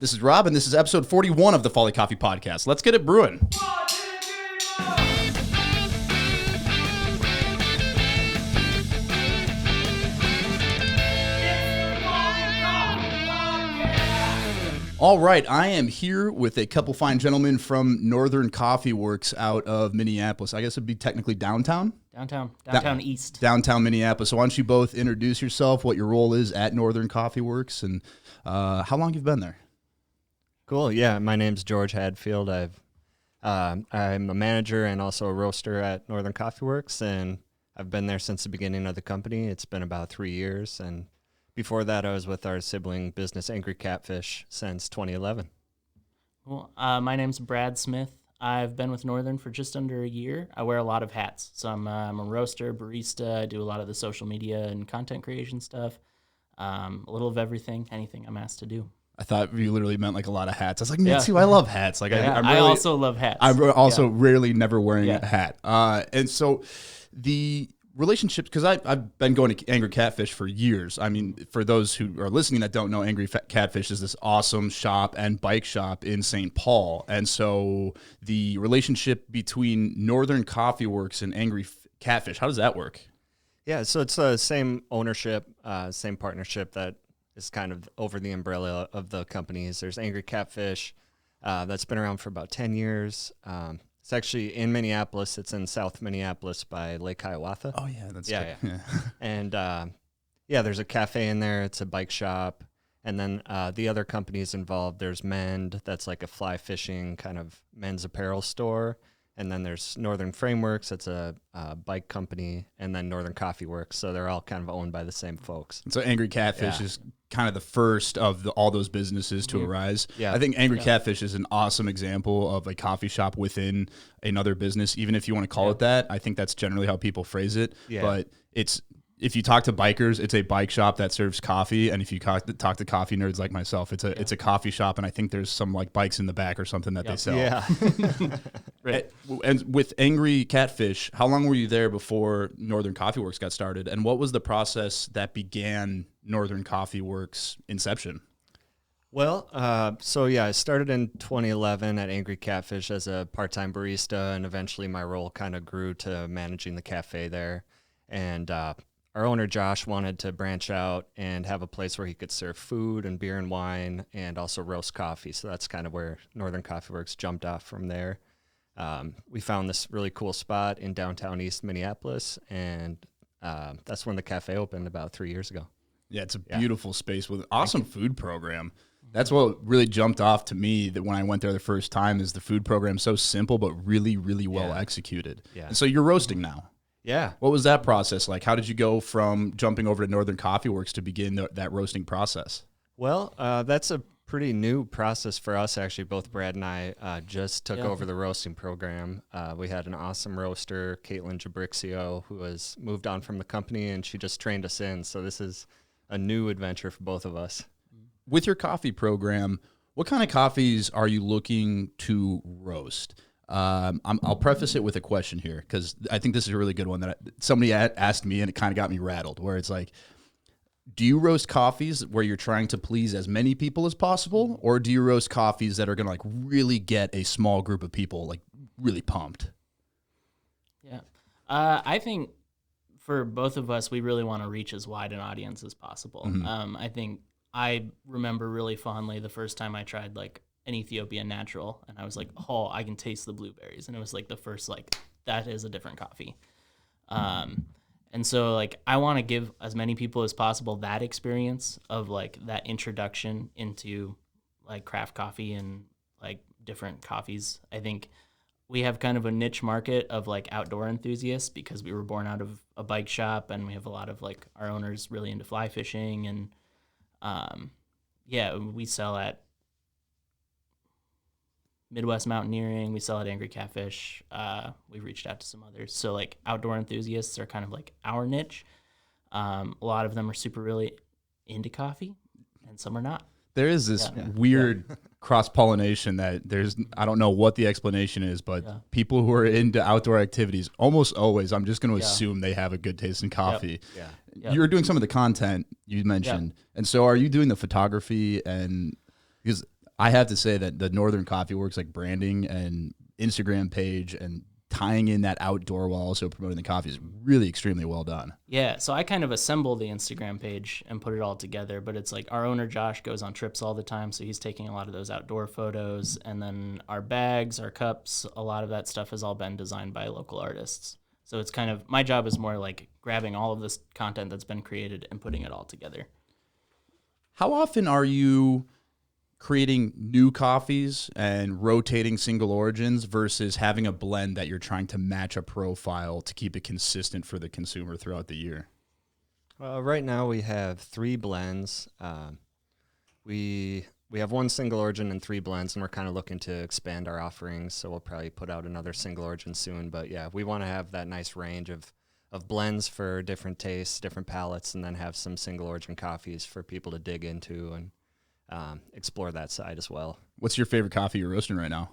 This is Rob, and this is episode 41 of the Folly Coffee Podcast. Let's get it brewing. All right, I am here with a couple fine gentlemen from Northern Coffeeworks out of Minneapolis. I guess it'd be technically downtown? Downtown East. Downtown Minneapolis. So why don't you both introduce yourself, what your role is at Northern Coffeeworks, and how long you've been there? Cool. Yeah, my name's George Hadfield. I'm a manager and also a roaster at Northern Coffeeworks, and I've been there since the beginning of the company. It's been about 3 years, and before that, I was with our sibling business, Angry Catfish, since 2011. Well, my name's Brad Smith. I've been with Northern for just under a year. I wear a lot of hats. So I'm a roaster, barista. I do a lot of the social media and content creation stuff. A little of everything, anything I'm asked to do. I thought you literally meant like a lot of hats. I was like, me too. I love hats. Like I also love hats. I'm also rarely never wearing a hat. And so the relationships, because I've been going to Angry Catfish for years. I mean, for those who are listening that don't know, Angry Catfish is this awesome shop and bike shop in St. Paul. And so the relationship between Northern Coffeeworks and Angry Catfish, how does that work? Yeah, so it's the same ownership, same partnership that is kind of over the umbrella of the companies. There's Angry Catfish that's been around for about 10 years. It's actually in Minneapolis. It's in South Minneapolis by Lake Hiawatha. Oh, yeah, that's yeah. And there's a cafe in there. It's a bike shop. And then the other companies involved, there's Mend, that's like a fly fishing kind of men's apparel store. And then there's Northern Frameworks, that's a bike company, and then Northern Coffeeworks. So they're all kind of owned by the same folks. And so Angry Catfish is kind of the first of all those businesses to arise. Yeah. I think Angry Catfish is an awesome example of a coffee shop within another business, even if you want to call it that. I think that's generally how people phrase it. Yeah. But if you talk to bikers, it's a bike shop that serves coffee, and if you talk to coffee nerds like myself, it's a coffee shop, and I think there's some like bikes in the back or something that they sell. Yeah. Right. And with Angry Catfish, how long were you there before Northern Coffeeworks got started, and what was the process that began Northern Coffeeworks inception? Well, I started in 2011 at Angry Catfish as a part-time barista, and eventually my role kind of grew to managing the cafe there. And our owner, Josh, wanted to branch out and have a place where he could serve food and beer and wine and also roast coffee. So that's kind of where Northern Coffeeworks jumped off from there. We found this really cool spot in downtown East Minneapolis, and that's when the cafe opened about 3 years ago. Yeah, it's a beautiful space with an awesome food program. That's what really jumped off to me that when I went there the first time is the food program so simple but really, really well executed. Yeah. And so you're roasting now. Yeah. What was that process like? How did you go from jumping over to Northern Coffeeworks to begin that roasting process? Well, that's a pretty new process for us, actually. Both Brad and I just took over the roasting program. We had an awesome roaster, Caitlin Jabrixio, who has moved on from the company, and she just trained us in. So this is a new adventure for both of us. With your coffee program, what kind of coffees are you looking to roast? I'll preface it with a question here because I think this is a really good one that somebody asked me and it kind of got me rattled, where it's like, do you roast coffees where you're trying to please as many people as possible, or do you roast coffees that are going to like really get a small group of people like really pumped? Yeah. I think for both of us, we really want to reach as wide an audience as possible. Mm-hmm. I think I remember really fondly the first time I tried like an Ethiopian natural, and I was like, oh, I can taste the blueberries. And it was like the first, like, that is a different coffee. And so like, I want to give as many people as possible that experience of like that introduction into like craft coffee and like different coffees. I think we have kind of a niche market of like outdoor enthusiasts because we were born out of a bike shop, and we have a lot of like our owners really into fly fishing, and we sell at Midwest Mountaineering, we sell at Angry Catfish. We've reached out to some others. So like outdoor enthusiasts are kind of like our niche. A lot of them are super really into coffee, and some are not. There is this weird cross-pollination that I don't know what the explanation is, but people who are into outdoor activities, almost always, I'm just going to assume they have a good taste in coffee. Yep. Yeah. You're doing some of the content you mentioned. And so are you doing the photography? And because I have to say that the Northern Coffeeworks like branding and Instagram page and tying in that outdoor while also promoting the coffee is really extremely well done. Yeah, so I kind of assemble the Instagram page and put it all together, but it's like our owner Josh goes on trips all the time, so he's taking a lot of those outdoor photos, and then our bags, our cups, a lot of that stuff has all been designed by local artists. So it's kind of, my job is more like grabbing all of this content that's been created and putting it all together. How often are you creating new coffees and rotating single origins versus having a blend that you're trying to match a profile to keep it consistent for the consumer throughout the year? Right now we have 3 blends. We have 1 single origin and 3 blends, and we're kind of looking to expand our offerings, so we'll probably put out another single origin soon. But yeah, we want to have that nice range of blends for different tastes, different palates, and then have some single origin coffees for people to dig into and explore that side as well. What's your favorite coffee you're roasting right now?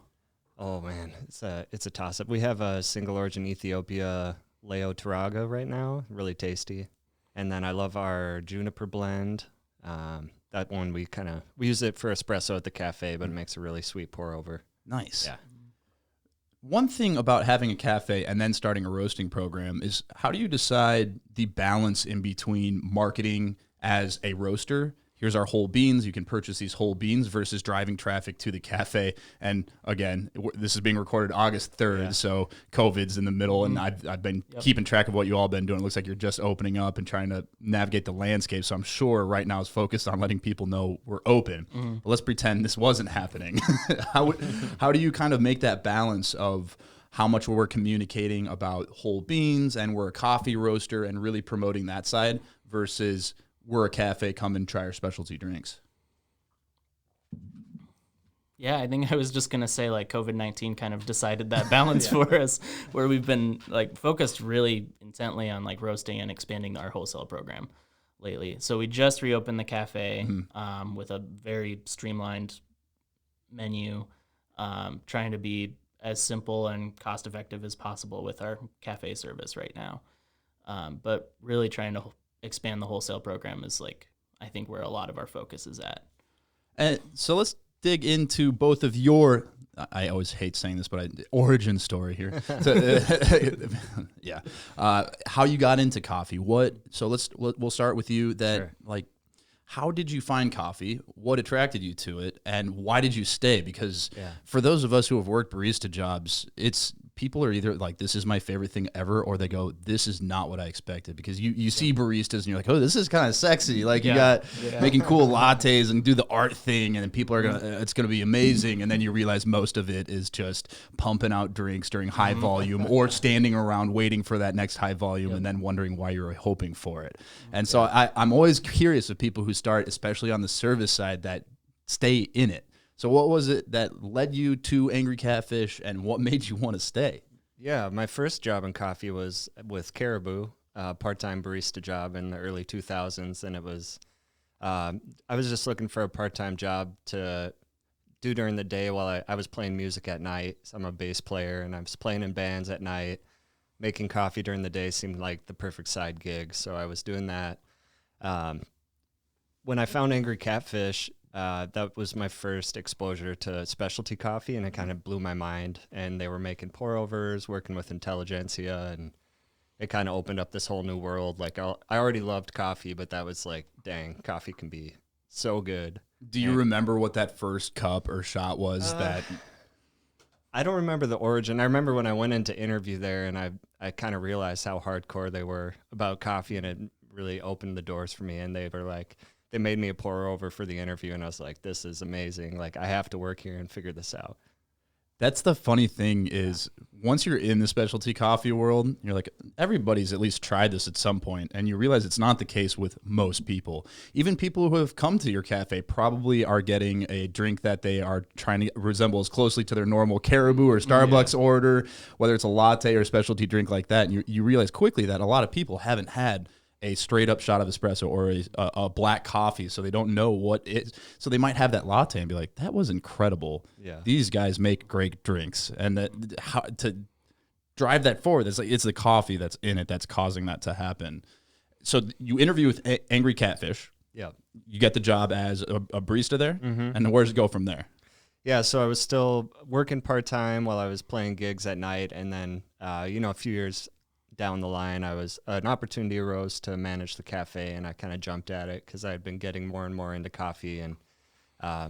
Oh man, it's a toss up. We have a single origin Ethiopia Leo Taraga right now, really tasty. And then I love our juniper blend. That one we use it for espresso at the cafe, but it makes a really sweet pour over. Nice. Yeah. One thing about having a cafe and then starting a roasting program is how do you decide the balance in between marketing as a roaster? Here's our whole beans. You can purchase these whole beans versus driving traffic to the cafe. And again, this is being recorded August 3rd, so COVID's in the middle, and I've been keeping track of what you all been doing. It looks like you're just opening up and trying to navigate the landscape. So I'm sure right now is focused on letting people know we're open. But let's pretend this wasn't happening. How do you kind of make that balance of how much we're communicating about whole beans and we're a coffee roaster and really promoting that side versus we're a cafe, come and try our specialty drinks? Yeah, I think I was just going to say like COVID-19 kind of decided that balance for us, where we've been like focused really intently on like roasting and expanding our wholesale program lately. So we just reopened the cafe with a very streamlined menu, trying to be as simple and cost effective as possible with our cafe service right now. But really trying to expand the wholesale program is like, I think where a lot of our focus is at. And so let's dig into both of your, I always hate saying this, but origin story here. So, how you got into coffee. We'll start with you how did you find coffee? What attracted you to it? And why did you stay? Because for those of us who have worked barista jobs, people are either like, this is my favorite thing ever, or they go, this is not what I expected. Because you see baristas and you're like, oh, this is kind of sexy. Like you got making cool lattes and do the art thing, and then people are it's gonna be amazing. And then you realize most of it is just pumping out drinks during high volume or standing around waiting for that next high volume and then wondering why you're hoping for it. And so I'm always curious of people who start, especially on the service side, that stay in it. So what was it that led you to Angry Catfish, and what made you want to stay? Yeah, my first job in coffee was with Caribou, a part-time barista job in the early 2000s, and it was I was just looking for a part-time job to do during the day while I was playing music at night. So I'm a bass player, and I was playing in bands at night. Making coffee during the day seemed like the perfect side gig, so I was doing that. When I found Angry Catfish, that was my first exposure to specialty coffee, and it kind of blew my mind. And they were making pour-overs, working with intelligentsia, and it kind of opened up this whole new world. Like I already loved coffee, but that was like, dang, coffee can be so good. Do you remember what that first cup or shot was that... I don't remember the origin. I remember when I went in to interview there, and I kind of realized how hardcore they were about coffee, and it really opened the doors for me. And they were like... They made me a pour over for the interview, and I was like, this is amazing. Like, I have to work here and figure this out. That's the funny thing is once you're in the specialty coffee world, you're like, everybody's at least tried this at some point, and you realize it's not the case with most people. Even people who have come to your cafe probably are getting a drink that they are trying to resemble as closely to their normal Caribou or Starbucks order, whether it's a latte or a specialty drink like that. And you realize quickly that a lot of people haven't had a straight up shot of espresso or a black coffee, so they don't know what it is. So they might have that latte and be like, that was incredible. Yeah. These guys make great drinks. And how to drive that forward, it's the coffee that's in it that's causing that to happen. So you interview with Angry Catfish. Yeah. You get the job as a barista there, and where does it go from there? Yeah, so I was still working part-time while I was playing gigs at night, and then, a few years down the line, I was an opportunity arose to manage the cafe, and I kind of jumped at it because I had been getting more and more into coffee, and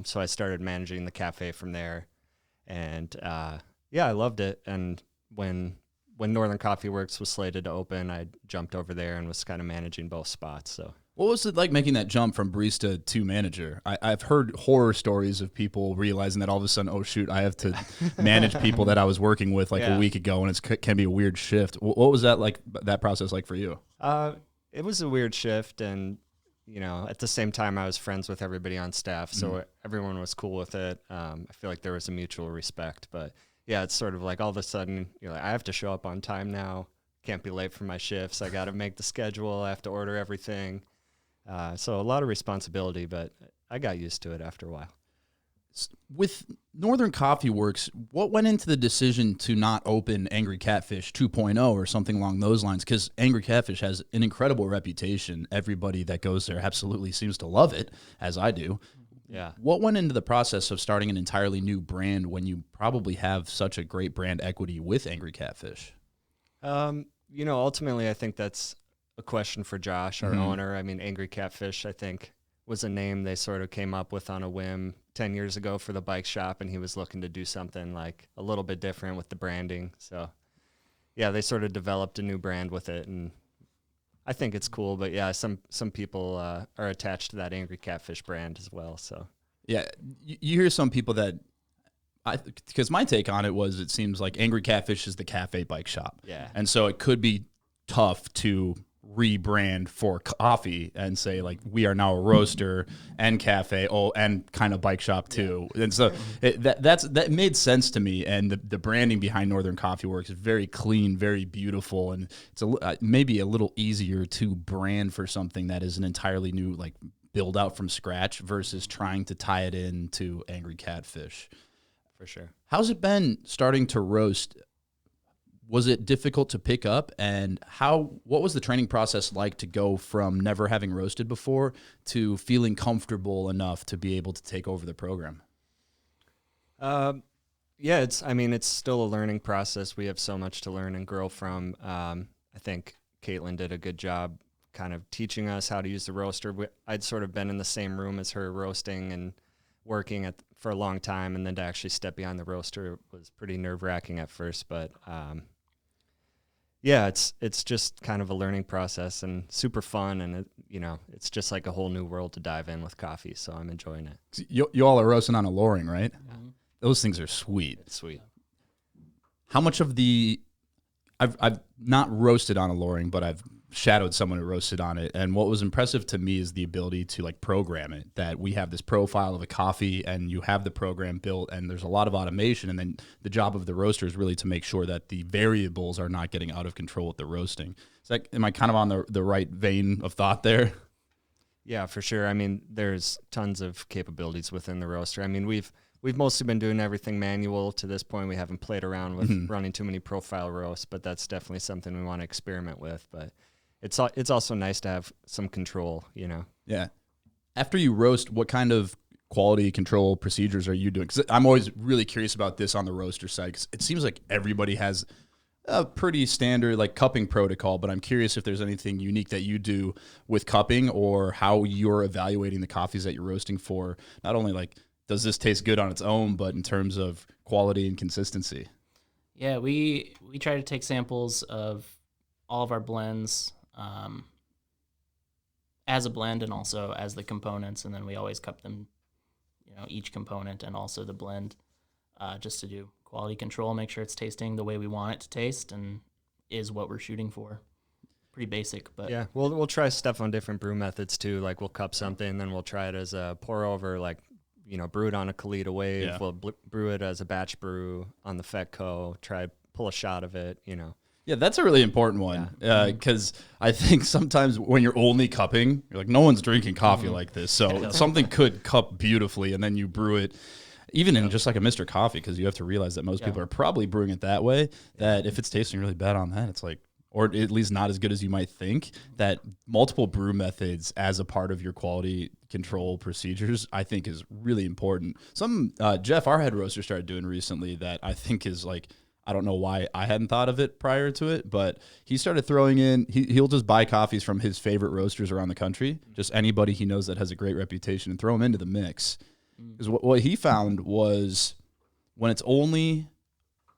so I started managing the cafe from there, and I loved it. And when Northern Coffeeworks was slated to open, I jumped over there and was kind of managing both spots. So. What was it like making that jump from barista to manager? I've heard horror stories of people realizing that all of a sudden, oh shoot, I have to manage people that I was working with a week ago, and it can be a weird shift. What was that like? That process like for you? It was a weird shift, and at the same time, I was friends with everybody on staff, so everyone was cool with it. I feel like there was a mutual respect, but yeah, it's sort of like all of a sudden, I have to show up on time now. Can't be late for my shifts. I got to make the schedule. I have to order everything. So a lot of responsibility, but I got used to it after a while. With Northern Coffeeworks, what went into the decision to not open Angry Catfish 2.0 or something along those lines? Because Angry Catfish has an incredible reputation. Everybody that goes there absolutely seems to love it, as I do. Yeah. What went into the process of starting an entirely new brand when you probably have such a great brand equity with Angry Catfish? Ultimately, I think that's a question for Josh, our owner. I mean, Angry Catfish, I think, was a name they sort of came up with on a whim 10 years ago for the bike shop, and he was looking to do something like a little bit different with the branding. So, yeah, they sort of developed a new brand with it, and I think it's cool. But, yeah, some people are attached to that Angry Catfish brand as well. So, yeah, you hear some people that because my take on it was it seems like Angry Catfish is the cafe bike shop. Yeah. And so it could be tough to rebrand for coffee and say like we are now a roaster and cafe and kind of bike shop too. And so that made sense to me, and the branding behind Northern Coffeeworks is very clean, very beautiful, and it's maybe a little easier to brand for something that is an entirely new like build out from scratch versus trying to tie it into Angry Catfish. For sure. How's it been starting to roast? Was it difficult to pick up, and what was the training process like to go from never having roasted before to feeling comfortable enough to be able to take over the program? It's still a learning process. We have so much to learn and grow from. I think Caitlin did a good job kind of teaching us how to use the roaster. I'd sort of been in the same room as her roasting and working for a long time, and then to actually step behind the roaster was pretty nerve-wracking at first, but it's just kind of a learning process and super fun, and it's just like a whole new world to dive in with coffee, so I'm enjoying it. You all are roasting on a Loring, right? Mm-hmm. Those things are sweet. It's sweet. How much of I've not roasted on a Loring, but I've shadowed someone who roasted on it, and what was impressive to me is the ability to like program it, that we have this profile of a coffee and you have the program built and there's a lot of automation, and then the job of the roaster is really to make sure that the variables are not getting out of control with the roasting. Am I kind of on the right vein of thought there? Yeah, for sure. I mean, there's tons of capabilities within the roaster. I mean, we've mostly been doing everything manual to this point. We haven't played around with running too many profile roasts, but that's definitely something we want to experiment with. But it's also nice to have some control, Yeah. After you roast, what kind of quality control procedures are you doing? Because I'm always really curious about this on the roaster side, because it seems like everybody has a pretty standard like cupping protocol, but I'm curious if there's anything unique that you do with cupping, or how you're evaluating the coffees that you're roasting for, not only like, does this taste good on its own, but in terms of quality and consistency? Yeah, we try to take samples of all of our blends as a blend and also as the components, and then we always cup them, each component and also the blend, just to do quality control, make sure it's tasting the way we want it to taste and is what we're shooting for. Pretty basic, but yeah, we'll try stuff on different brew methods too. Like we'll cup something, then we'll try it as a pour over, like brew it on a Kalita wave. Yeah. We'll brew it as a batch brew on the Fetco. Try pull a shot of it. Yeah, that's a really important one, because I think sometimes when you're only cupping, you're like, no one's drinking coffee like this. So something could cup beautifully, and then you brew it, even in just like a Mr. Coffee, because you have to realize that most people are probably brewing it that way, that if it's tasting really bad on that, it's like, or at least not as good as you might think, that multiple brew methods as a part of your quality control procedures, I think is really important. Some Jeff, our head roaster, started doing recently that I think is like, I don't know why I hadn't thought of it prior to it, but he started throwing in, he'll just buy coffees from his favorite roasters around the country, just anybody he knows that has a great reputation, and throw them into the mix. Because what he found was when it's only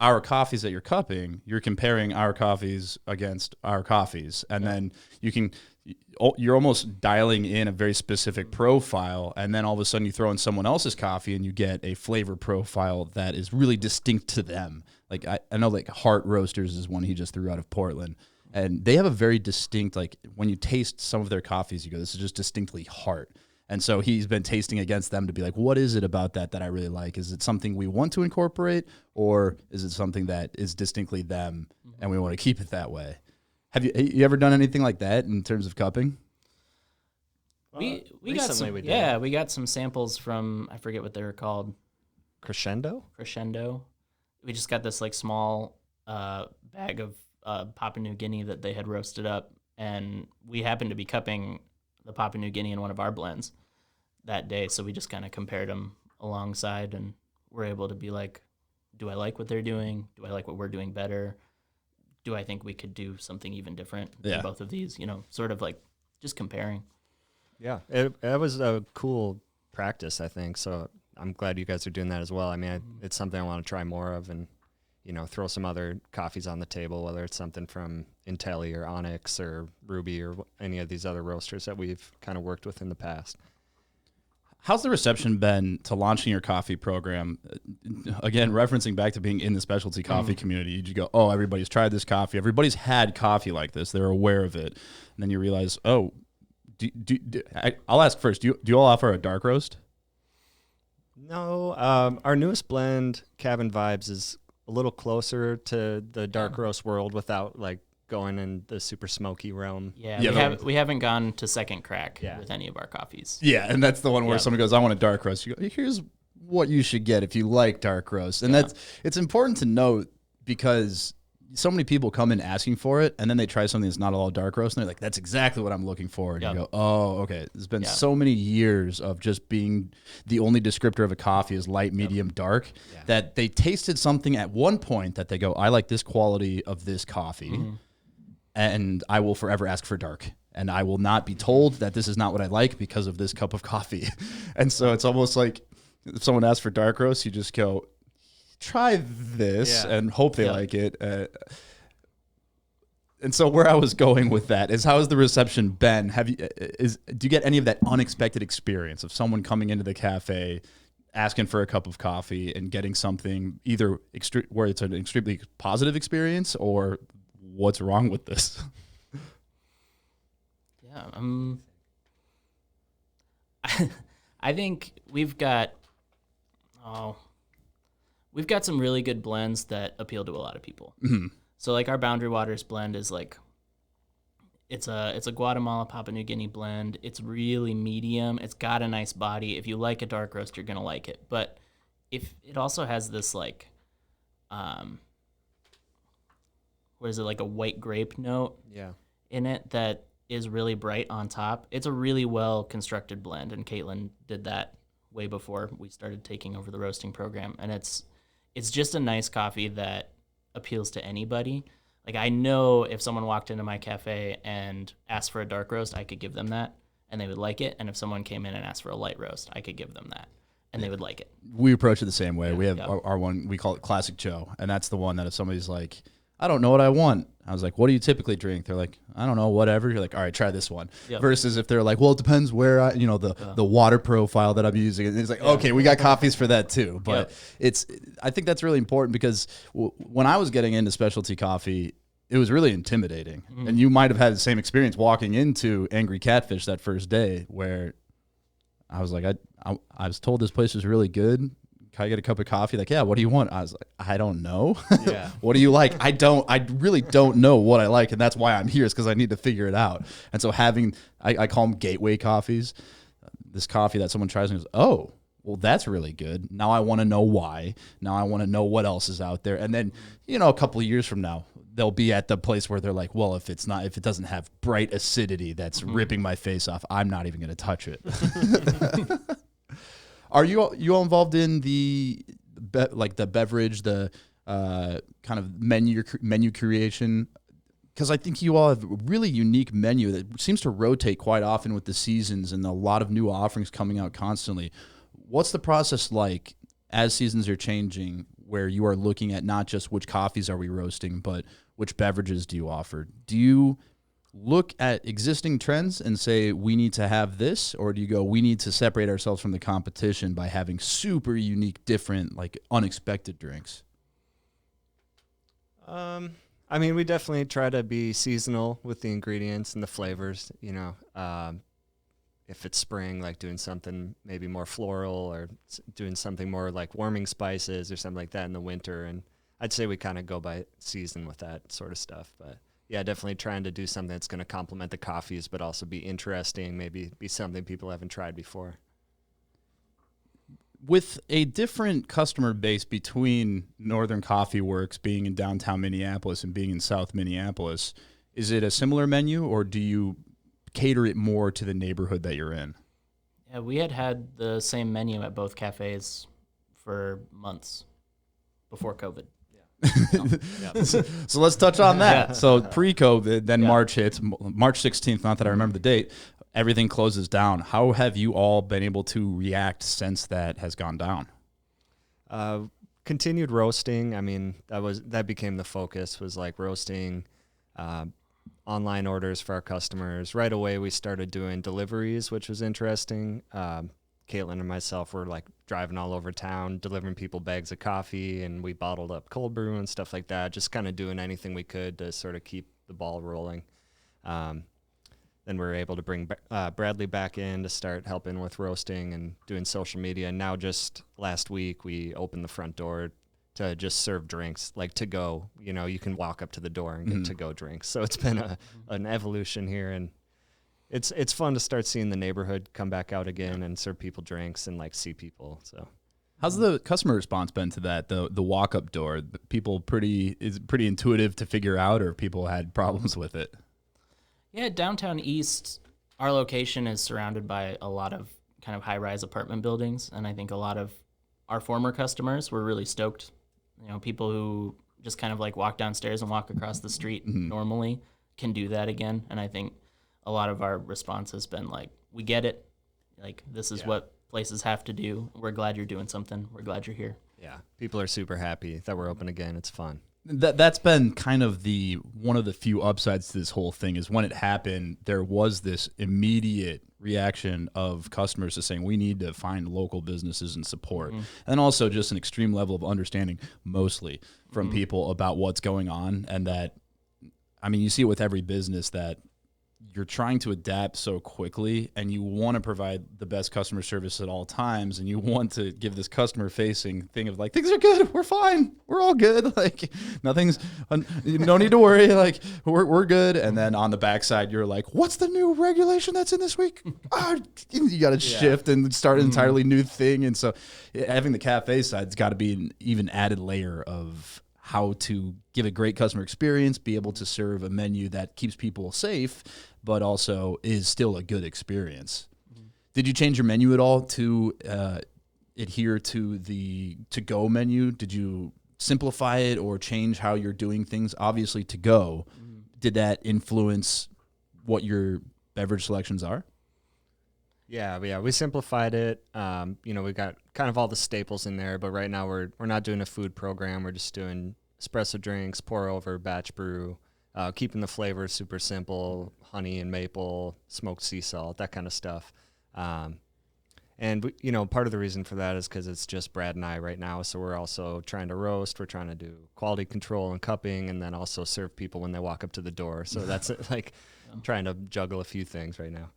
our coffees that you're cupping, you're comparing our coffees against our coffees. And then you're almost dialing in a very specific profile, and then all of a sudden you throw in someone else's coffee and you get a flavor profile that is really distinct to them. Like I know like Heart Roasters is one he just threw out of Portland, and they have a very distinct, like when you taste some of their coffees, you go, this is just distinctly Heart. And so he's been tasting against them to be like, what is it about that I really like? Is it something we want to incorporate, or is it something that is distinctly them and we want to keep it that way? Have you ever done anything like that in terms of cupping? We got some samples from, I forget what they were called. Crescendo. We just got this like small bag of Papua New Guinea that they had roasted up, and we happened to be cupping the Papua New Guinea in one of our blends that day, so we just kind of compared them alongside, and we're able to be like, do I like what they're doing? Do I like what we're doing better? Do I think we could do something even different in both of these? You know, sort of like just comparing. Yeah, it was a cool practice, I think. So I'm glad you guys are doing that as well. I mean, it's something I want to try more of, and throw some other coffees on the table, whether it's something from Intelli or Onyx or Ruby or any of these other roasters that we've kind of worked with in the past. How's the reception been to launching your coffee program? Again, referencing back to being in the specialty coffee community, you go, oh, everybody's tried this coffee. Everybody's had coffee like this. They're aware of it. And then you realize, oh, I'll ask first, do you all offer a dark roast? No. Our newest blend, Cabin Vibes, is a little closer to the dark roast world without like going in the super smoky realm. We haven't gone to second crack with any of our coffees. Yeah, and that's the one where someone goes, I want a dark roast. You go, here's what you should get if you like dark roast. And it's important to note, because so many people come in asking for it, and then they try something that's not all dark roast, and they're like, that's exactly what I'm looking for. And you go, oh, okay. There's been so many years of just being the only descriptor of a coffee is light, medium, dark, that they tasted something at one point that they go, I like this quality of this coffee, and I will forever ask for dark. And I will not be told that this is not what I like because of this cup of coffee. And so it's almost like if someone asks for dark roast, you just go, try this and hope they like it. And so where I was going with that is, how has the reception been? Do you get any of that unexpected experience of someone coming into the cafe, asking for a cup of coffee, and getting something either where it's an extremely positive experience, or what's wrong with this? I think we've got some really good blends that appeal to a lot of people. Mm-hmm. So like our Boundary Waters blend is like, it's a Guatemala Papua New Guinea blend. It's really medium. It's got a nice body. If you like a dark roast, you're gonna like it. But if it also has this like, what is it, like a white grape note in it that is really bright on top. It's a really well constructed blend, and Caitlin did that way before we started taking over the roasting program, and it's just a nice coffee that appeals to anybody. Like, I know if someone walked into my cafe and asked for a dark roast, I could give them that and they would like it. And if someone came in and asked for a light roast, I could give them that and they would like it. We approach it the same way. We have our one, we call it Classic Joe, and that's the one that if somebody's like, I don't know what I want, I was like, what do you typically drink? They're like, I don't know, whatever. You're like, all right, try this one. Yep. Versus if they're like, well, it depends where the water profile that I'm using. And it's like, okay, we got coffees for that too. But I think that's really important, because when I was getting into specialty coffee, it was really intimidating. Mm-hmm. And you might have had the same experience walking into Angry Catfish that first day, where I was like, I was told this place was really good. Can I get a cup of coffee? Like, yeah, what do you want? I was like, I don't know. Yeah. What do you like? I really don't know what I like. And that's why I'm here, is because I need to figure it out. And so I call them gateway coffees. This coffee that someone tries and goes, oh, well, that's really good. Now I want to know why. Now I want to know what else is out there. And then, a couple of years from now, they'll be at the place where they're like, well, if it doesn't have bright acidity that's ripping my face off, I'm not even going to touch it. Are you all involved in the beverage, the kind of menu creation? Because I think you all have a really unique menu that seems to rotate quite often with the seasons and a lot of new offerings coming out constantly. What's the process like as seasons are changing, where you are looking at not just which coffees are we roasting, but which beverages do you offer? Do you look at existing trends and say, we need to have this? Or do you go, we need to separate ourselves from the competition by having super unique, different, like unexpected drinks? We definitely try to be seasonal with the ingredients and the flavors, if it's spring, like doing something maybe more floral, or doing something more like warming spices or something like that in the winter. And I'd say we kind of go by season with that sort of stuff. But yeah, definitely trying to do something that's going to complement the coffees, but also be interesting, maybe be something people haven't tried before. With a different customer base between Northern Coffeeworks being in downtown Minneapolis and being in South Minneapolis, is it a similar menu, or do you cater it more to the neighborhood that you're in? Yeah, we had the same menu at both cafes for months before COVID. So let's touch on that. Yeah. So pre-COVID, then March hits, March 16th, not that I remember the date, everything closes down. How have you all been able to react since that has gone down? Continued roasting. That became the focus, was like roasting, online orders for our customers. Right away, we started doing deliveries, which was interesting. Caitlin and myself were like driving all over town, delivering people bags of coffee, and we bottled up cold brew and stuff like that, just kind of doing anything we could to sort of keep the ball rolling. Then we were able to bring Bradley back in to start helping with roasting and doing social media. And now just last week, we opened the front door to just serve drinks, like to go. You can walk up to the door and get to go drinks. So it's been an evolution here, and it's fun to start seeing the neighborhood come back out again and serve people drinks and like see people. So how's the customer response been to that? The walk up door, is it pretty intuitive to figure out, or people had problems with it? Yeah, downtown East, our location is surrounded by a lot of kind of high-rise apartment buildings, and I think a lot of our former customers were really stoked. People who just kind of like walk downstairs and walk across the street normally can do that again, and I think a lot of our response has been like, we get it. Like, this is what places have to do. We're glad you're doing something. We're glad you're here. Yeah, people are super happy that we're open again. It's fun. That's been kind of one of the few upsides to this whole thing, is when it happened, there was this immediate reaction of customers to saying, we need to find local businesses and support. And also just an extreme level of understanding, mostly from people, about what's going on. And that, you see it with every business, that you're trying to adapt so quickly, and you want to provide the best customer service at all times, and you want to give this customer facing thing of like, things are good, we're fine, we're all good, like nothing's, no need to worry, like we're good. And then on the backside, you're like, what's the new regulation that's in this week? You got to shift and start an entirely new thing. And so having the cafe side's got to be an even added layer of how to give a great customer experience, be able to serve a menu that keeps people safe, but also is still a good experience. Did you change your menu at all to adhere to the to-go menu? Did you simplify it or change how you're doing things? Obviously, to-go, did that influence what your beverage selections are? Yeah, we simplified it. We got kind of all the staples in there, but right now we're not doing a food program. We're just doing espresso drinks, pour over, batch brew, keeping the flavors super simple, honey and maple, smoked sea salt, that kind of stuff. And part of the reason for that is because it's just Brad and I right now. So we're also trying to roast. We're trying to do quality control and cupping, and then also serve people when they walk up to the door. So that's like trying to juggle a few things right now.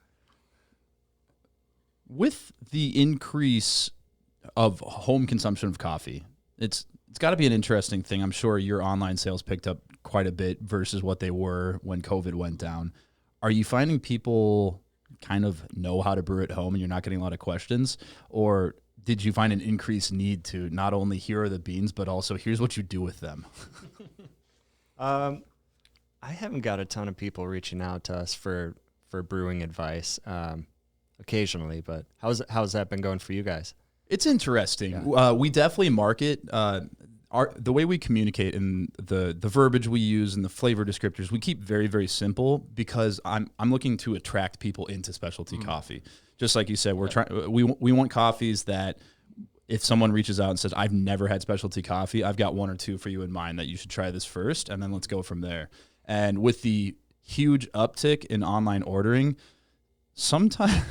With the increase of home consumption of coffee, it's got to be an interesting thing. I'm sure your online sales picked up quite a bit versus what they were when COVID went down. Are you finding people kind of know how to brew at home and you're not getting a lot of questions? Or did you find an increased need to not only here are the beans, but also here's what you do with them? I haven't got a ton of people reaching out to us for brewing advice occasionally, but how's that been going for you guys? It's interesting. Yeah. We definitely market the way we communicate and the verbiage we use and the flavor descriptors. We keep very, very simple because I'm looking to attract people into specialty coffee. Just like you said, we want coffees that if someone reaches out and says, I've never had specialty coffee, I've got one or two for you in mind that you should try this first, and then let's go from there. And with the huge uptick in online ordering, sometimes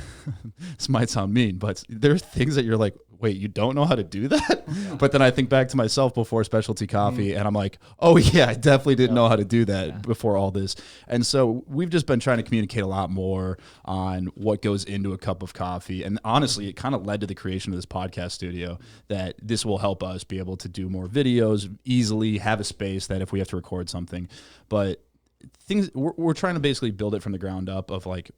this might sound mean, but there are things that you're like, wait, you don't know how to do that? Yeah. But then I think back to myself before specialty coffee, and I'm like, oh yeah, I definitely didn't know how to do that before all this. And so we've just been trying to communicate a lot more on what goes into a cup of coffee. And honestly, it kind of led to the creation of this podcast studio, that this will help us be able to do more videos easily, have a space that if we have to record something. But we're trying to basically build it from the ground up of like,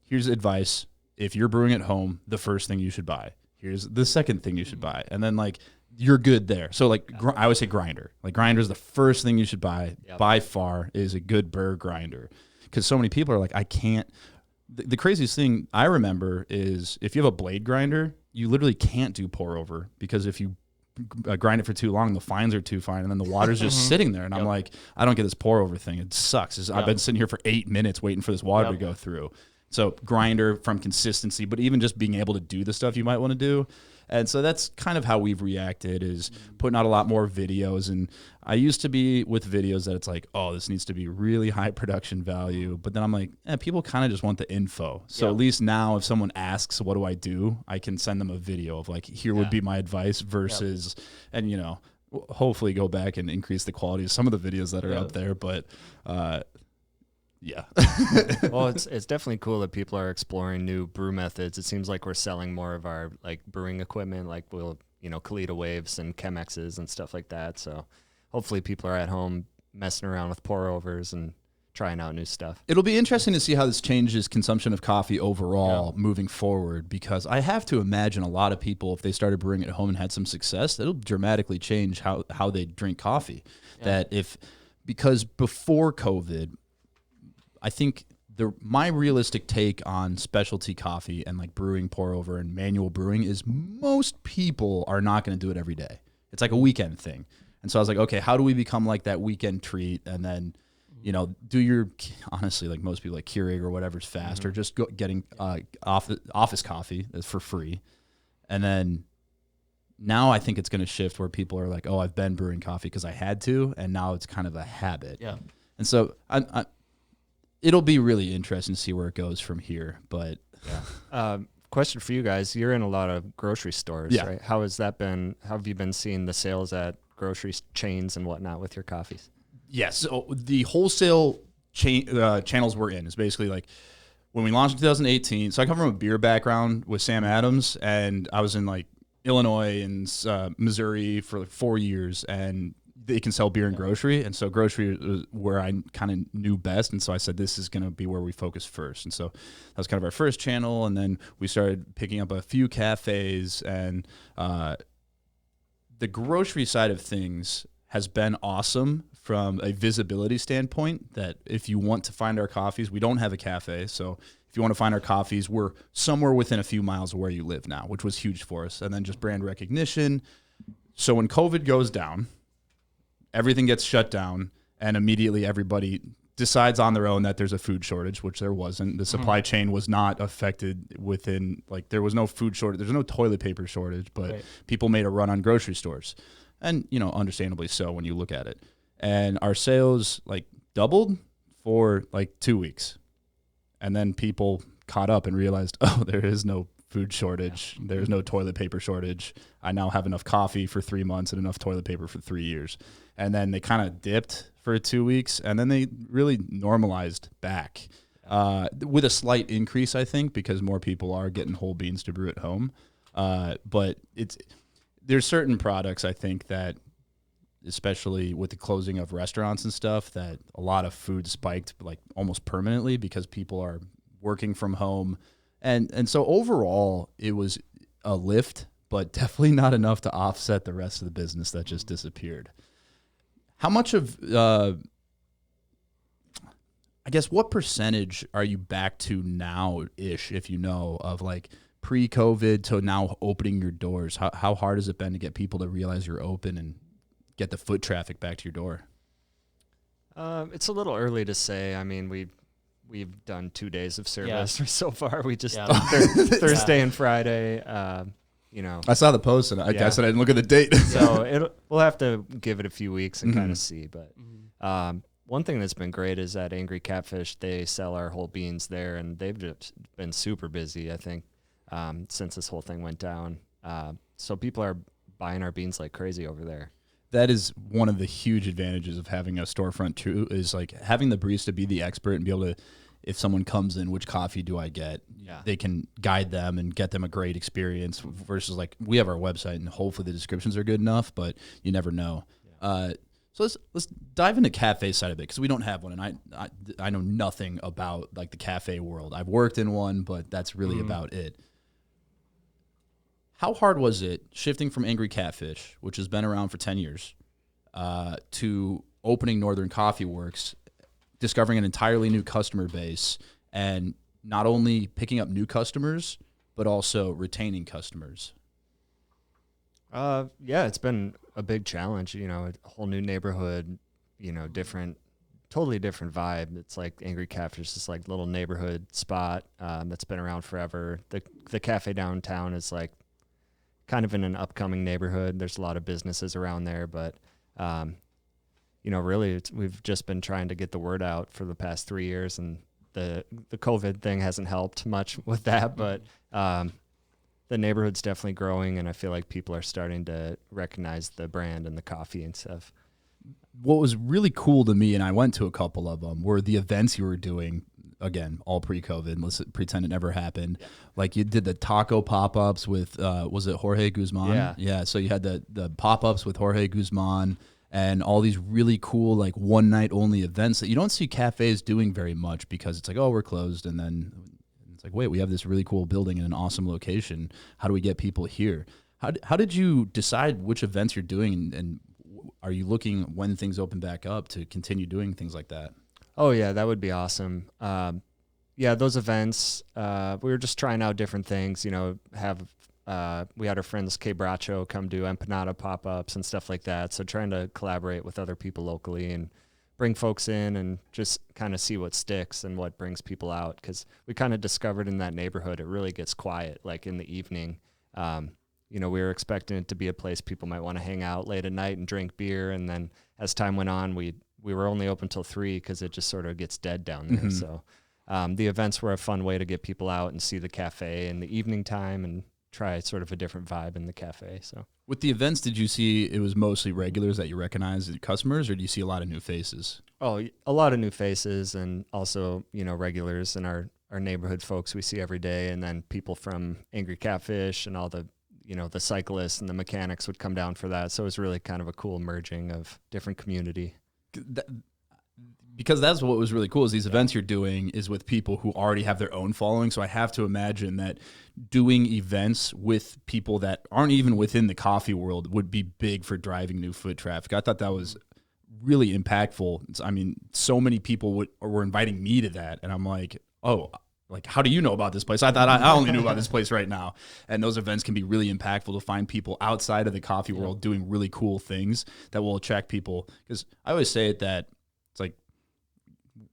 here's advice. If you're brewing at home, the first thing you should buy. Here's the second thing you should buy. And then like, you're good there. So like, I would say grinder. Like grinder is the first thing you should buy by far, is a good burr grinder. Because so many people are like, I can't. The craziest thing I remember is if you have a blade grinder, you literally can't do pour over, because if you grind it for too long, the fines are too fine, and then the water's just sitting there. And I'm like, I don't get this pour over thing. It sucks. I've been sitting here for 8 minutes waiting for this water to go through. So grinder from consistency, but even just being able to do the stuff you might want to do. And so that's kind of how we've reacted, is putting out a lot more videos. And I used to be with videos that it's like, oh, this needs to be really high production value. But then I'm like, people kind of just want the info. So at least now if someone asks, what do? I can send them a video of like, here would be my advice versus, and you know, hopefully go back and increase the quality of some of the videos that are up there. But, yeah. Well, it's definitely cool that people are exploring new brew methods. It seems like we're selling more of our like brewing equipment, like Kalita waves and Chemexes and stuff like that. So hopefully people are at home messing around with pour overs and trying out new stuff. It'll be interesting to see how this changes consumption of coffee overall moving forward, because I have to imagine a lot of people, if they started brewing at home and had some success, that'll dramatically change how they drink coffee. Because before COVID, I think my realistic take on specialty coffee and like brewing pour over and manual brewing is most people are not going to do it every day. It's like a weekend thing. And so I was like, okay, how do we become like that weekend treat? And then, do your, honestly, like most people, like Keurig or whatever's fast, or just getting office coffee for free. And then now I think it's going to shift where people are like, oh, I've been brewing coffee because I had to, and now it's kind of a habit. Yeah. And so it'll be really interesting to see where it goes from here. But question for you guys: you're in a lot of grocery stores, right? How has that been? How have you been seeing the sales at grocery chains and whatnot with your coffees? Yes, so the wholesale channels we're in is basically like when we launched in 2018. So I come from a beer background with Sam Adams, and I was in like Illinois and Missouri for like 4 years, and they can sell beer and grocery. And so grocery was where I kind of knew best. And so I said, this is going to be where we focus first. And so that was kind of our first channel. And then we started picking up a few cafes, and the grocery side of things has been awesome from a visibility standpoint, that if you want to find our coffees, we don't have a cafe. So if you want to find our coffees, we're somewhere within a few miles of where you live now, which was huge for us. And then just brand recognition. So when COVID goes down, everything gets shut down, and immediately everybody decides on their own that there's a food shortage, which there wasn't. The supply chain was not affected within, like, there was no food shortage. There's no toilet paper shortage, but people made a run on grocery stores. And, understandably so when you look at it. And our sales, like, doubled for, like, 2 weeks. And then people caught up and realized, oh, there is no food shortage. There's no toilet paper shortage. I now have enough coffee for 3 months and enough toilet paper for 3 years. And then they kind of dipped for 2 weeks, and then they really normalized back with a slight increase, I think, because more people are getting whole beans to brew at home. But there's certain products, I think, that, especially with the closing of restaurants and stuff, that a lot of food spiked like almost permanently because people are working from home. And so overall, it was a lift, but definitely not enough to offset the rest of the business that just disappeared. How much of, I guess, what percentage are you back to now-ish, if you know, of like pre-COVID to now opening your doors? How hard has it been to get people to realize you're open and get the foot traffic back to your door? It's a little early to say. I mean, we've done 2 days of service so far. We just Thursday and Friday. I saw the post and I guess I didn't look at the date. So we'll have to give it a few weeks and kind of see. But one thing that's been great is at Angry Catfish, they sell our whole beans there, and they've just been super busy, I think, since this whole thing went down. So people are buying our beans like crazy over there. That is one of the huge advantages of having a storefront too, is like having the barista be the expert and be able to, if someone comes in, which coffee do I get? Yeah. They can guide them and get them a great experience versus like we have our website and hopefully the descriptions are good enough, but you never know. Yeah. So let's dive into cafe side of it, because we don't have one, and I know nothing about like the cafe world. I've worked in one, but that's really about it. How hard was it shifting from Angry Catfish, which has been around for 10 years, to opening Northern Coffeeworks, discovering an entirely new customer base, and not only picking up new customers, but also retaining customers? Yeah, it's been a big challenge, a whole new neighborhood, totally different vibe. It's like Angry Catfish is like little neighborhood spot that's been around forever. The cafe downtown is like kind of in an upcoming neighborhood. There's a lot of businesses around there, but really we've just been trying to get the word out for the past 3 years, and the COVID thing hasn't helped much with that, but the neighborhood's definitely growing, and I feel like people are starting to recognize the brand and the coffee and stuff. What was really cool to me, and I went to a couple of them, were the events you were doing. Again, all pre-COVID. Let's pretend it never happened. Yeah. Like you did the taco pop-ups with, was it Jorge Guzman? Yeah. So you had the pop-ups with Jorge Guzman and all these really cool like one-night only events that you don't see cafes doing very much, because it's like, oh, we're closed, and then it's like, wait, we have this really cool building in an awesome location. How do we get people here? How did you decide which events you're doing, and are you looking when things open back up to continue doing things like that? Oh, yeah, that would be awesome. Those events, we were just trying out different things, we had our friends K Bracho come do empanada pop-ups and stuff like that. So trying to collaborate with other people locally and bring folks in and just kind of see what sticks and what brings people out. Because we kind of discovered in that neighborhood, it really gets quiet, like in the evening. We were expecting it to be a place people might want to hang out late at night and drink beer. And then as time went on, we were only open till 3 because it just sort of gets dead down there. So the events were a fun way to get people out and see the cafe in the evening time and try sort of a different vibe in the cafe. So with the events, did you see it was mostly regulars that you recognize as customers, or do you see a lot of new faces? Oh, a lot of new faces, and also, regulars and our neighborhood folks we see every day. And then people from Angry Catfish and all the, the cyclists and the mechanics would come down for that. So it was really kind of a cool merging of different community. Because that's what was really cool is these events you're doing is with people who already have their own following. So I have to imagine that doing events with people that aren't even within the coffee world would be big for driving new foot traffic. I thought that was really impactful. I mean, so many people were inviting me to that, and I'm like, oh, like, how do you know about this place? I thought I only knew about this place right now. And those events can be really impactful to find people outside of the coffee world doing really cool things that will attract people. Because I always say it that it's like,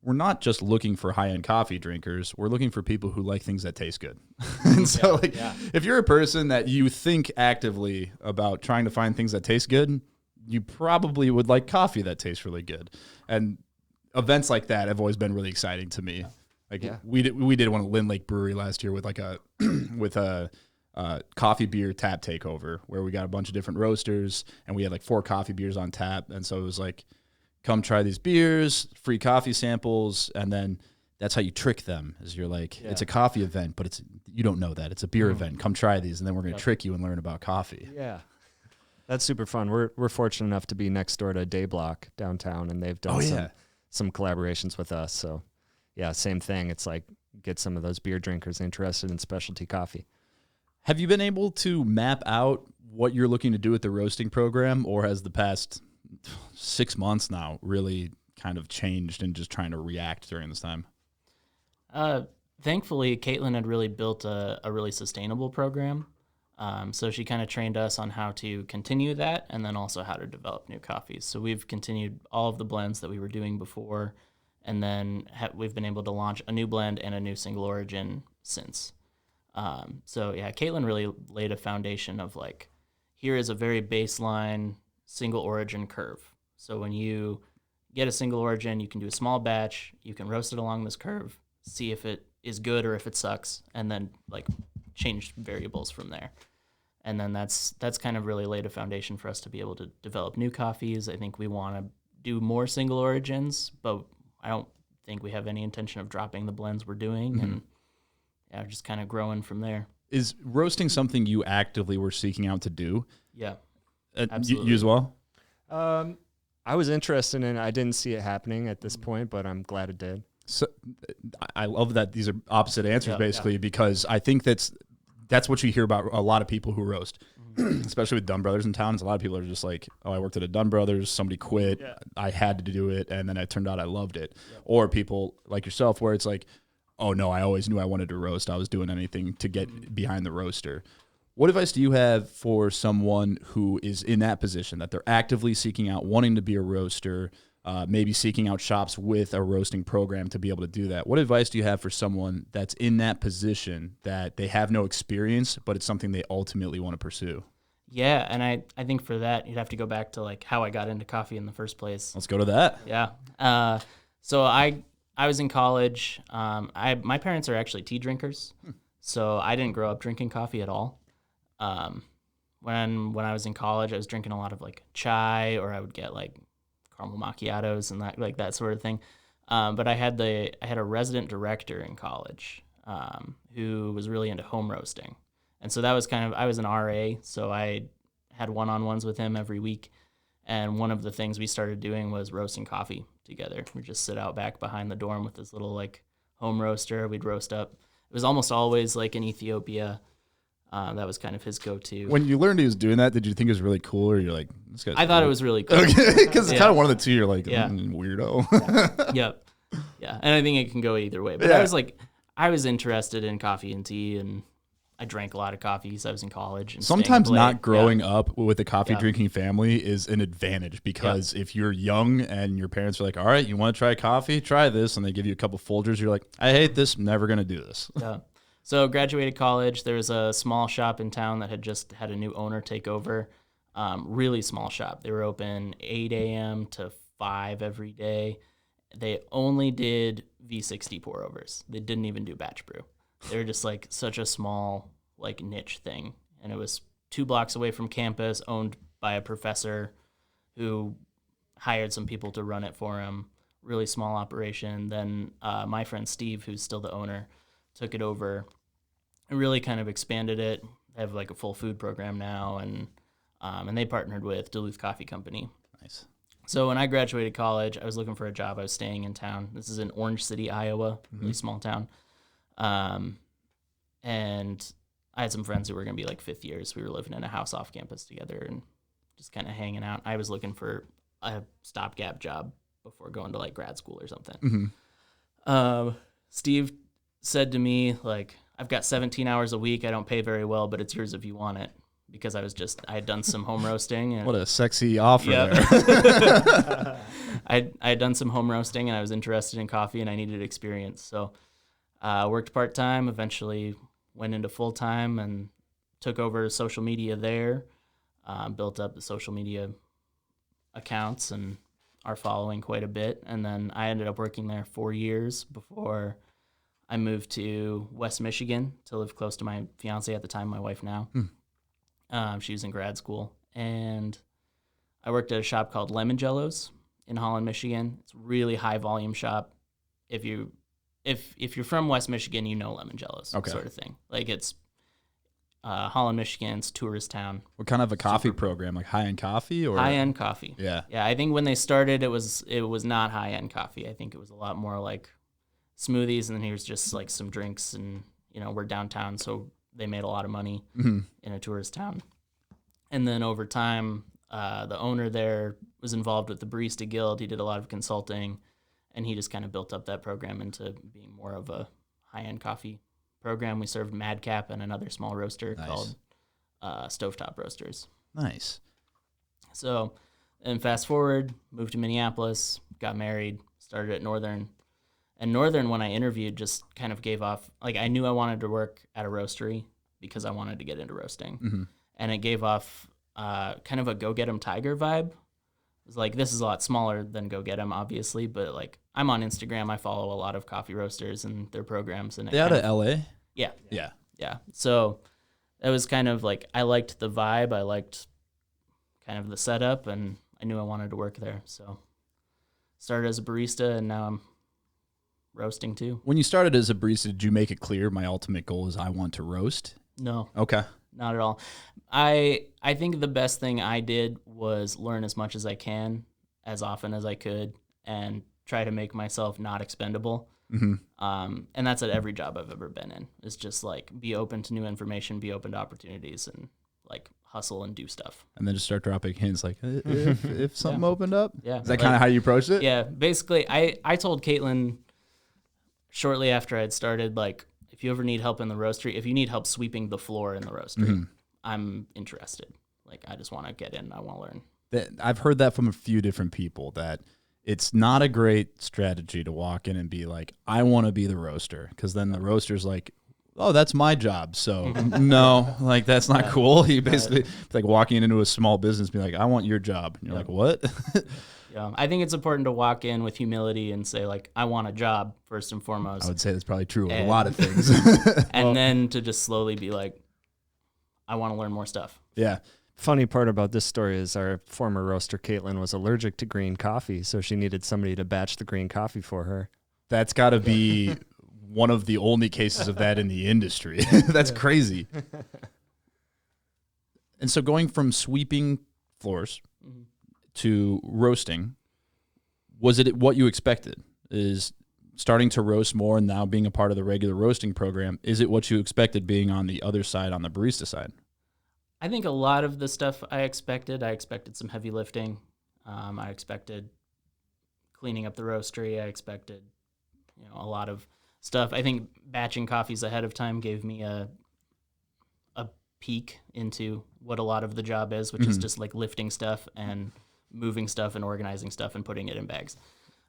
we're not just looking for high-end coffee drinkers. We're looking for people who like things that taste good. And so if you're a person that you think actively about trying to find things that taste good, you probably would like coffee that tastes really good. And events like that have always been really exciting to me. We did one at Lynn Lake Brewery last year with like a coffee beer tap takeover, where we got a bunch of different roasters and we had like 4 coffee beers on tap. And so it was like, come try these beers, free coffee samples, and then that's how you trick them. Is you're like, it's a coffee event, but you don't know that it's a beer event. Come try these, and then we're going to trick you and learn about coffee. Yeah, that's super fun. We're fortunate enough to be next door to Day Block downtown, and they've done some collaborations with us. So yeah, same thing. It's like get some of those beer drinkers interested in specialty coffee. Have you been able to map out what you're looking to do with the roasting program, or has the past 6 months now really kind of changed and just trying to react during this time? Thankfully, Caitlin had really built a really sustainable program. So she kind of trained us on how to continue that and then also how to develop new coffees. So we've continued all of the blends that we were doing before, and then we've been able to launch a new blend and a new single origin since. So yeah, Caitlin really laid a foundation of like, here is a very baseline single origin curve. So when you get a single origin, you can do a small batch, you can roast it along this curve, see if it is good or if it sucks, and then like change variables from there. And then that's kind of really laid a foundation for us to be able to develop new coffees. I think we want to do more single origins, but I don't think we have any intention of dropping the blends we're doing, and yeah, just kind of growing from there. Is roasting something you actively were seeking out to do? Yeah, absolutely. You as well? I was interested in it. I didn't see it happening at this point, but I'm glad it did. So I love that these are opposite answers, basically, because I think that's what you hear about a lot of people who roast, especially with Dunn Brothers in towns. A lot of people are just like, oh, I worked at a Dunn Brothers, somebody quit, I had to do it, and then it turned out I loved it. Or people like yourself where it's like, oh, no, I always knew I wanted to roast. I was doing anything to get behind the roaster. What advice do you have for someone who is in that position, that they're actively seeking out, wanting to be a roaster, maybe seeking out shops with a roasting program to be able to do that? What advice do you have for someone that's in that position, that they have no experience, but it's something they ultimately want to pursue? Yeah, and I think for that, you'd have to go back to like how I got into coffee in the first place. Let's go to that. Yeah. So I was in college. My parents are actually tea drinkers, so I didn't grow up drinking coffee at all. When I was in college, I was drinking a lot of like chai, or I would get like caramel macchiatos and that sort of thing. But I had a resident director in college who was really into home roasting, and so that was I was an RA, so I had one-on-ones with him every week. And one of the things we started doing was roasting coffee together. We'd just sit out back behind the dorm with this little like home roaster. We'd roast up. It was almost always like in Ethiopia. That was kind of his go-to. When you learned he was doing that, did you think it was really cool, or you're like, this guy's I thought it was really cool. Okay, because it's kind of one of the two. You're like, weirdo. Yep. Yeah, and I think it can go either way. But I was interested in coffee and tea, and I drank a lot of coffee because I was in college. And sometimes not growing up with a coffee drinking family is an advantage, because if you're young and your parents are like, all right, you want to try coffee? Try this. And they give you a couple Folgers. You're like, I hate this. I'm never going to do this. Yeah. So graduated college. There was a small shop in town that had just had a new owner take over. Really small shop. They were open 8 a.m. to 5 every day. They only did V60 pour overs. They didn't even do batch brew. They were just like such a small like niche thing. And it was 2 blocks away from campus, owned by a professor who hired some people to run it for him. Really small operation. Then my friend Steve, who's still the owner, took it over and really kind of expanded it. They have like a full food program now, and they partnered with Duluth Coffee Company. Nice. So when I graduated college, I was looking for a job. I was staying in town. This is in Orange City, Iowa, really small town. And I had some friends who were going to be like fifth years. We were living in a house off campus together and just kind of hanging out. I was looking for a stopgap job before going to like grad school or something. Steve said to me, like, I've got 17 hours a week. I don't pay very well, but it's yours if you want it. Because I had done some home roasting. And, what a sexy offer there. I had done some home roasting, and I was interested in coffee, and I needed experience. So I worked part-time, eventually went into full-time, and took over social media there, built up the social media accounts and our following quite a bit. And then I ended up working there 4 years before I moved to West Michigan to live close to my fiance at the time, my wife now. She was in grad school, and I worked at a shop called Lemon Jellos in Holland, Michigan. It's a really high volume shop. If you're from West Michigan, you know Lemon Jellos, sort of thing. Like it's Holland, Michigan's tourist town. What kind of a coffee program? Like high end coffee or high end coffee? Yeah. I think when they started, it was not high end coffee. I think it was a lot more like smoothies, and then here's just like some drinks, and we're downtown, so they made a lot of money Mm-hmm. in a tourist town. And then over time, the owner there was involved with the Barista Guild. He did a lot of consulting, and he just kind of built up that program into being more of a high-end coffee program. We served Madcap and another small roaster called Stovetop Roasters. Nice. So, and fast forward, moved to Minneapolis, got married, started at Northern. And Northern, when I interviewed, just kind of gave off, like I knew I wanted to work at a roastery because I wanted to get into roasting. Mm-hmm. And it gave off kind of a Go Get 'em Tiger vibe. It was like, this is a lot smaller than Go Get 'em, obviously, but like I'm on Instagram. I follow a lot of coffee roasters and their programs. And They out of LA? Yeah. Yeah. Yeah. So it was kind of like, I liked the vibe. I liked kind of the setup, and I knew I wanted to work there. So started as a barista, and now I'm roasting too. When you started as a barista, did you make it clear my ultimate goal is I want to roast? No. Okay. Not at all. I think the best thing I did was learn as much as I can, as often as I could, and try to make myself not expendable. Mm-hmm. And that's at every job I've ever been in. It's just like be open to new information, be open to opportunities, and like hustle and do stuff. And then just start dropping hints like, if something opened up? Yeah. Is that kind of how you approached it? Yeah. Basically, I told Caitlin shortly after I'd started, like, if you ever need help in the roastery, if you need help sweeping the floor in the roastery, I'm interested. Like, I just want to get in. I want to learn. I've heard that from a few different people, that it's not a great strategy to walk in and be like, I want to be the roaster. Because then the roaster's like, oh, that's my job. So no, like, that's not cool. You basically, it's like walking into a small business, be like, I want your job. And you're like, what? Yeah, I think it's important to walk in with humility and say, like, I want a job first and foremost. I would say that's probably true of a lot of things. And then to just slowly be like, I want to learn more stuff. Yeah. Funny part about this story is our former roaster, Caitlin, was allergic to green coffee, so she needed somebody to batch the green coffee for her. That's got to be one of the only cases of that in the industry. That's crazy. And so going from sweeping floors to roasting, was it what you expected? Is starting to roast more and now being a part of the regular roasting program, is it what you expected being on the other side, on the barista side? I think a lot of the stuff I expected some heavy lifting. I expected cleaning up the roastery. I expected, a lot of stuff. I think batching coffees ahead of time gave me a peek into what a lot of the job is, which is just like lifting stuff and moving stuff and organizing stuff and putting it in bags.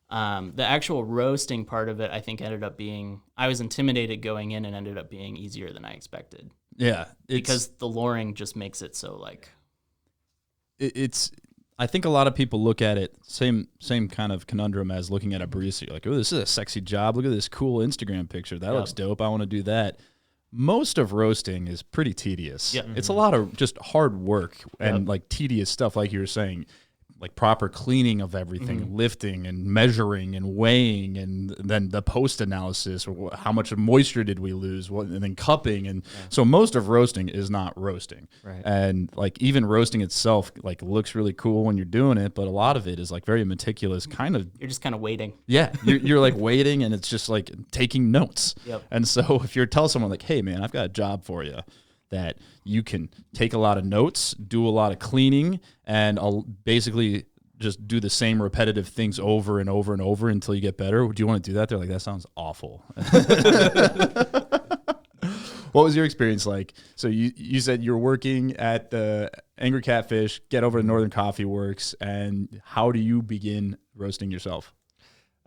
The actual roasting part of it, I think, ended up being, I was intimidated going in and ended up being easier than I expected. Yeah. Because the loring just makes it so like. I think a lot of people look at it, same kind of conundrum as looking at a barista. You're like, oh, this is a sexy job. Look at this cool Instagram picture. That looks dope. I want to do that. Most of roasting is pretty tedious. Yeah. It's a lot of just hard work and like tedious stuff, like you were saying, like proper cleaning of everything, lifting and measuring and weighing, and then the post analysis, or how much moisture did we lose, and then cupping. And so most of roasting is not roasting. Right. And like even roasting itself, like looks really cool when you're doing it, but a lot of it is like very meticulous, kind of. You're just kind of waiting. Yeah, you're like waiting, and it's just like taking notes. Yep. And so if you tell someone like, hey man, I've got a job for you, that you can take a lot of notes, do a lot of cleaning, and I'll basically just do the same repetitive things over and over and over until you get better. Do you want to do that? They're like, that sounds awful. What was your experience like? So you said you're working at the Angry Catfish, get over to Northern Coffeeworks, and how do you begin roasting yourself?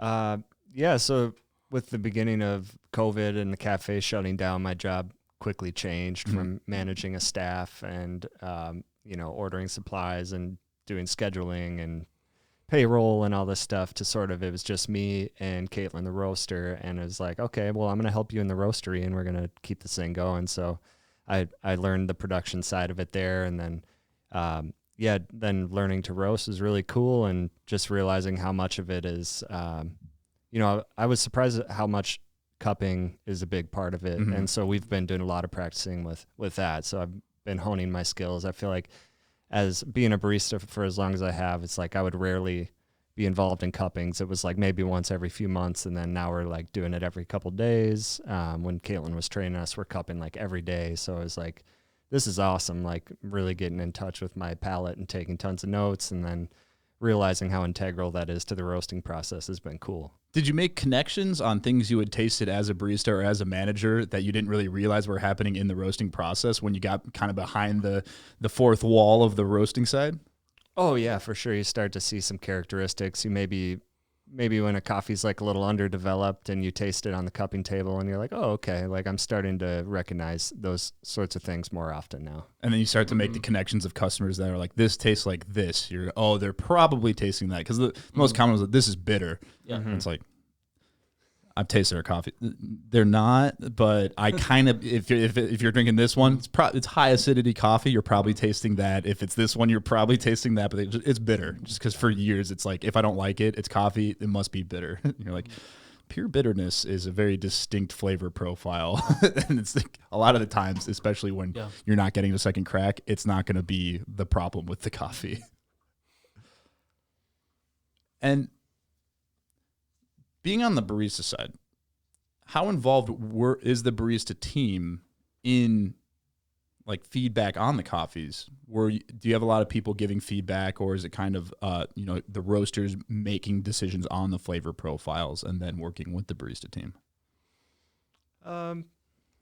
So with the beginning of COVID and the cafe shutting down, my job quickly changed from managing a staff and, ordering supplies and doing scheduling and payroll and all this stuff to sort of, it was just me and Caitlin, the roaster. And it was like, okay, well, I'm going to help you in the roastery and we're going to keep this thing going. So I learned the production side of it there. And then, then learning to roast is really cool. And just realizing how much of it is, I was surprised at how much cupping is a big part of it. And so we've been doing a lot of practicing with that. So I've been honing my skills. I feel like as being a barista for as long as I have, it's like I would rarely be involved in cuppings. It was like maybe once every few months, and then now we're like doing it every couple days. When Caitlin was training us, we're cupping like every day. So I was like, this is awesome. Like really getting in touch with my palate and taking tons of notes, and then realizing how integral that is to the roasting process has been cool. Did you make connections on things you had tasted as a barista or as a manager that you didn't really realize were happening in the roasting process when you got kind of behind the fourth wall of the roasting side? Oh yeah, for sure. You start to see some characteristics. You maybe when a coffee's like a little underdeveloped and you taste it on the cupping table and you're like, oh, okay, like I'm starting to recognize those sorts of things more often now. And then you start to make the connections of customers that are like, this tastes like this. You're, oh, they're probably tasting that. Because the most common was like, this is bitter. Yeah. And it's like, I've tasted our coffee. They're not, but I kind of, if you're drinking this one, it's high acidity coffee. You're probably tasting that. If it's this one, you're probably tasting that. But it's bitter, just because for years it's like, if I don't like it, it's coffee. It must be bitter. You're like, pure bitterness is a very distinct flavor profile, and it's like, a lot of the times, especially when you're not getting a second crack, it's not going to be the problem with the coffee. And being on the barista side, how involved is the barista team in like feedback on the coffees? Do you have a lot of people giving feedback, or is it kind of the roasters making decisions on the flavor profiles and then working with the barista team?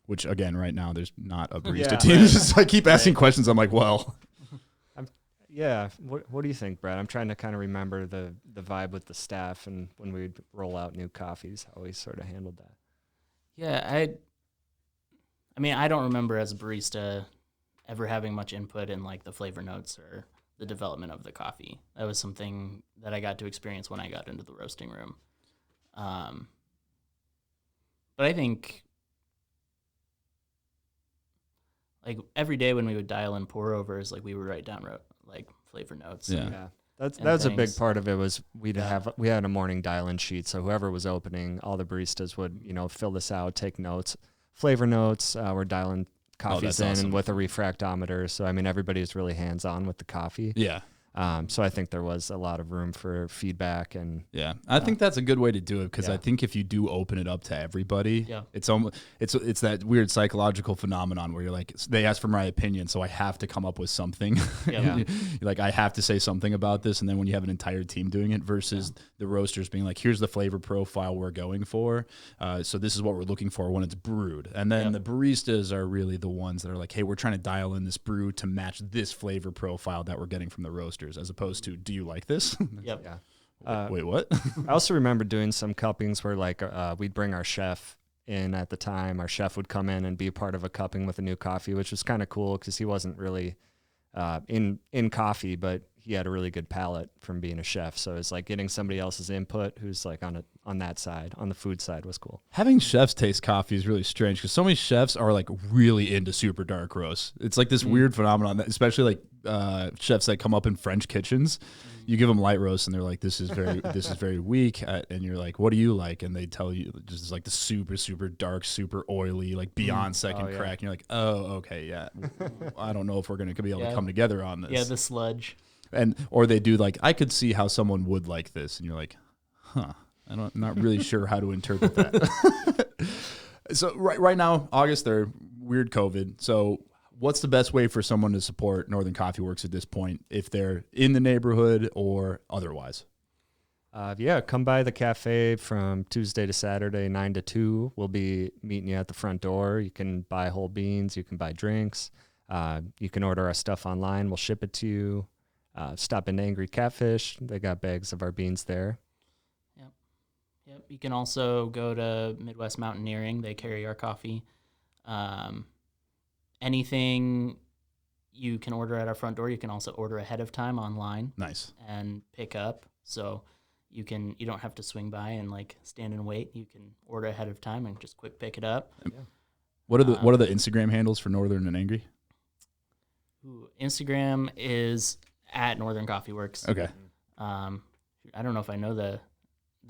Which again, right now there's not a barista team. So I keep asking questions. I'm like, well. Yeah. What do you think, Brad? I'm trying to kind of remember the vibe with the staff and when we'd roll out new coffees, how we sort of handled that. Yeah, I mean, I don't remember as a barista ever having much input in like the flavor notes or the development of the coffee. That was something that I got to experience when I got into the roasting room. But I think like every day when we would dial in pour overs, like we would write down like flavor notes. Yeah. That's a big part of it. Was we had a morning dial-in sheet, so whoever was opening, all the baristas would fill this out, take notes, flavor notes. We're dialing coffees in awesome. with a refractometer, so I mean everybody is really hands-on with the coffee. Yeah. So I think there was a lot of room for feedback, and I think that's a good way to do it, because I think if you do open it up to everybody, it's almost it's that weird psychological phenomenon where you're like, they ask for my opinion, so I have to come up with something. You're like, I have to say something about this, and then when you have an entire team doing it versus the roasters being like, here's the flavor profile we're going for, so this is what we're looking for when it's brewed, and then the baristas are really the ones that are like, hey, we're trying to dial in this brew to match this flavor profile that we're getting from the roaster, as opposed to, do you like this? Wait, what? I also remember doing some cuppings where like we'd bring our chef in at the time. Our chef would come in and be a part of a cupping with a new coffee, which was kind of cool because he wasn't really in coffee, but he had a really good palate from being a chef. So it's like getting somebody else's input who's like on that side, on the food side, was cool. Having chefs taste coffee is really strange, because so many chefs are like really into super dark roast. It's like this weird phenomenon, that, especially like chefs that come up in French kitchens. You give them light roast and they're like, this is very weak. And you're like, what do you like? And they tell you just like the super, super dark, super oily, like beyond second crack. And you're like, oh, okay, yeah. I don't know if we're going to be able to come together on this. Yeah, the sludge. Or they do like, I could see how someone would like this. And you're like, huh, I'm not really sure how to interpret that. So right now, August 3rd, weird COVID. So what's the best way for someone to support Northern Coffeeworks at this point, if they're in the neighborhood or otherwise? Come by the cafe from Tuesday to Saturday, 9 to 2. We'll be meeting you at the front door. You can buy whole beans. You can buy drinks. You can order our stuff online. We'll ship it to you. Stop in Angry Catfish. They got bags of our beans there. Yep. You can also go to Midwest Mountaineering. They carry our coffee. Anything you can order at our front door, you can also order ahead of time online. Nice. And pick up. So you don't have to swing by and like stand and wait. You can order ahead of time and just quick pick it up. Yeah. What are the Instagram handles for Northern and Angry? Instagram is at Northern Coffeeworks. Okay. I don't know if I know the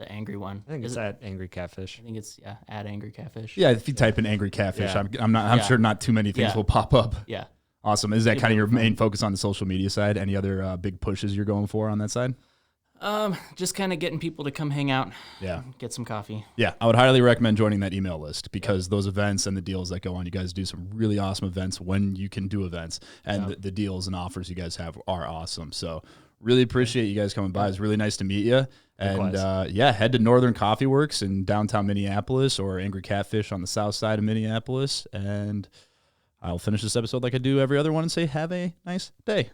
angry one. I think it's at Angry Catfish. I think it's at Angry Catfish. Yeah, if you type in Angry Catfish, I'm sure not too many things will pop up. Yeah. Awesome. Is that kind of your main focus on the social media side? Any other big pushes you're going for on that side? Just kind of getting people to come hang out. Yeah. Get some coffee. Yeah, I would highly recommend joining that email list because those events and the deals that go on, you guys do some really awesome events when you can do events, and the deals and offers you guys have are awesome. So really appreciate you guys coming by. It's really nice to meet you. And head to Northern Coffeeworks in downtown Minneapolis or Angry Catfish on the south side of Minneapolis. And I'll finish this episode like I do every other one and say, have a nice day.